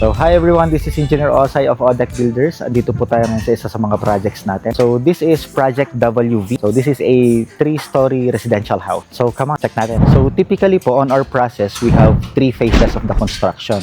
So, hi everyone, this is Engineer Osay of Odeck Builders. Andito po tayo ngayon sa isa sa mga projects natin. So, this is Project WV. So, this is a 3-story residential house. So, come on, check natin. So, typically po on our process, we have 3 phases of the construction.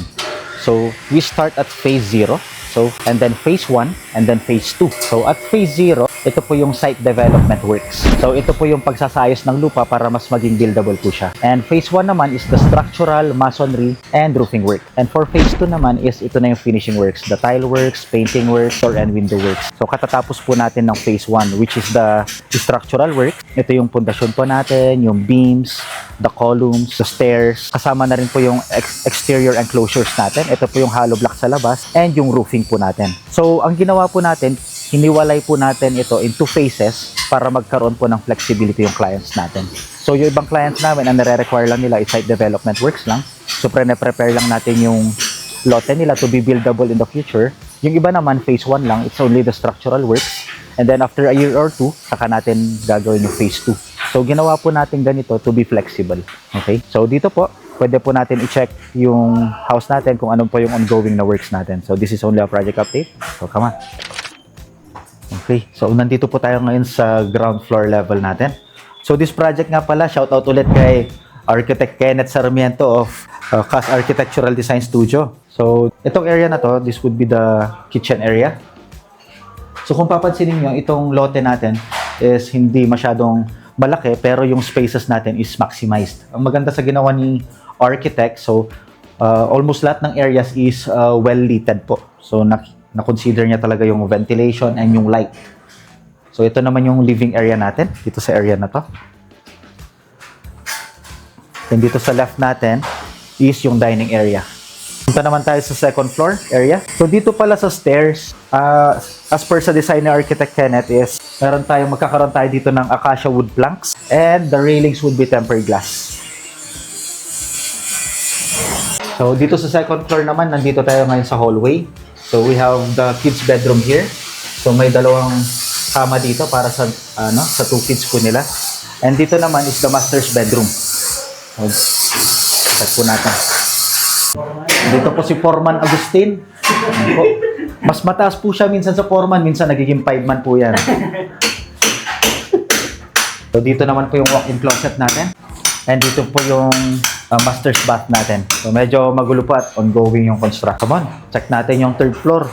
So, we start at phase 0. So, and then phase 1, and then phase 2. So, at phase 0, ito po yung site development works. So, ito po yung pagsasayos ng lupa para mas maging buildable po siya. And phase 1 naman is the structural, masonry, and roofing work. And for phase 2 naman is ito na yung finishing works. The tile works, painting works, door and window works. So, katatapos po natin ng phase 1, which is the structural work. Ito yung pundasyon po natin, yung beams, the columns, the stairs. Kasama na rin po yung exterior enclosures natin. Ito po yung hollow block sa labas and yung roofing po natin. So, ang ginawa po natin, hiniwalay po natin ito in 2 phases para magkaroon po ng flexibility yung clients natin. So, yung ibang clients namin, ang nare-require lang nila is site development works lang. So, prepare lang natin yung lote nila to be buildable in the future. Yung iba naman, phase 1 lang, it's only the structural works. And then after a year or 2, saka natin gagawin yung phase 2. So, ginawa po natin ganito to be flexible. Okay? So, dito po, pwede po natin i-check yung house natin kung anong po yung ongoing na works natin. So, this is only a project update. So, come on. Okay. So, nandito po tayo ngayon sa ground floor level natin. So, this project nga pala, shout out ulit kay Architect Kenneth Sarmiento of CAS Architectural Design Studio. So, itong area na to, this would be the kitchen area. So, kung papansinin nyo, itong lote natin is hindi masyadong malaki, pero yung spaces natin is maximized. Ang maganda sa ginawa ni architect, so almost lahat ng areas is well-lighted po. So, na-consider niya talaga yung ventilation and yung light. So, ito naman yung living area natin, dito sa area na to. Then, dito sa left natin is yung dining area. Punta naman tayo sa second floor area. So, dito pala sa stairs, as per sa design ni Architect Kenneth is, magkakaroon tayo dito ng acacia wood planks and the railings would be tempered glass. So, dito sa second floor naman, nandito tayo ngayon sa hallway. So, we have the kids bedroom here. So, may dalawang kama dito para sa 2 kids po nila. And dito naman is the master's bedroom. So, check po natin. Dito po si Foreman Agustin. Po. Mas mataas po siya minsan sa foreman, minsan nagiging 5-man po yan. So, dito naman po yung walk-in closet natin. And dito po yung master's bath natin. So, medyo magulo po at ongoing yung construction. Come on, check natin yung 3rd floor.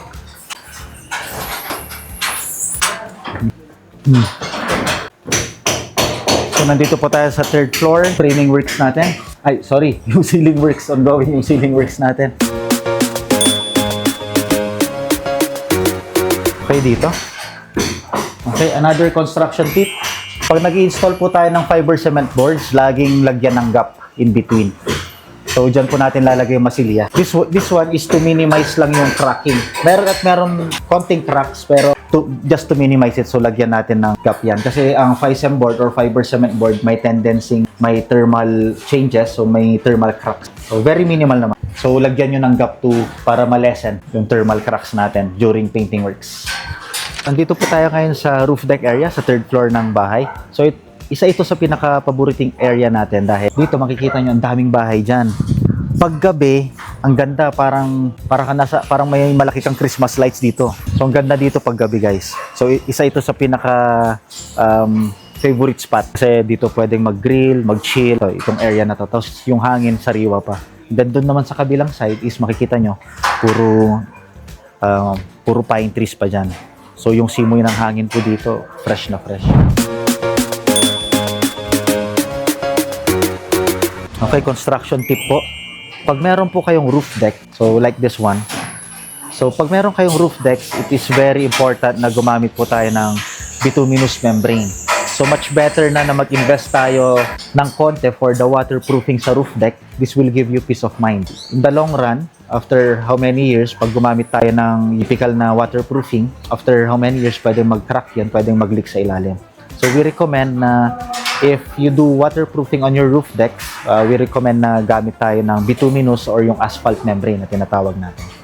So, nandito po tayo sa 3rd floor. Framing works natin. Ay, sorry, yung ceiling works. Ongoing yung ceiling works natin. Okay, dito. Okay, another construction tip. Pag nag-i-install po tayo ng fiber cement boards, laging lagyan ng gap in between. So, dyan po natin lalagay yung masilya. This one is to minimize lang yung cracking. Meron konting cracks, pero just to minimize it, so lagyan natin ng gap yan. Kasi ang FICEM board or fiber cement board, may tendency, may thermal changes, so may thermal cracks. So, very minimal naman. So, lagyan nyo ng gap para ma-lessen yung thermal cracks natin during painting works. Nandito po tayo ngayon sa roof deck area, sa 3rd floor ng bahay. So, isa ito sa pinaka-paboriting area natin dahil dito makikita nyo ang daming bahay dyan. Paggabi, ang ganda, parang may malaki kang Christmas lights dito. So, ang ganda dito paggabi, guys. So, isa ito sa favorite spot. Kasi dito pwedeng mag-grill, mag-chill. So, itong area na to. Tapos, yung hangin, sariwa pa. Then, doon naman sa kabilang side is makikita nyo, puro pine trees pa dyan. So, yung simoy ng hangin po dito, fresh na fresh. Okay, construction tip po. Pag meron po kayong roof deck, so like this one. So, pag meron kayong roof deck, it is very important na gumamit po tayo ng bituminous membrane. So, much better na mag-invest tayo ng konti for the waterproofing sa roof deck. This will give you peace of mind. In the long run, after how many years, pag gumamit tayo ng typical na waterproofing, after how many years, pwedeng mag-crack yan, pwedeng mag-leak sa ilalim. So, we recommend na if you do waterproofing on your roof decks, we recommend na gamit tayo ng bituminous or yung asphalt membrane na tinatawag natin.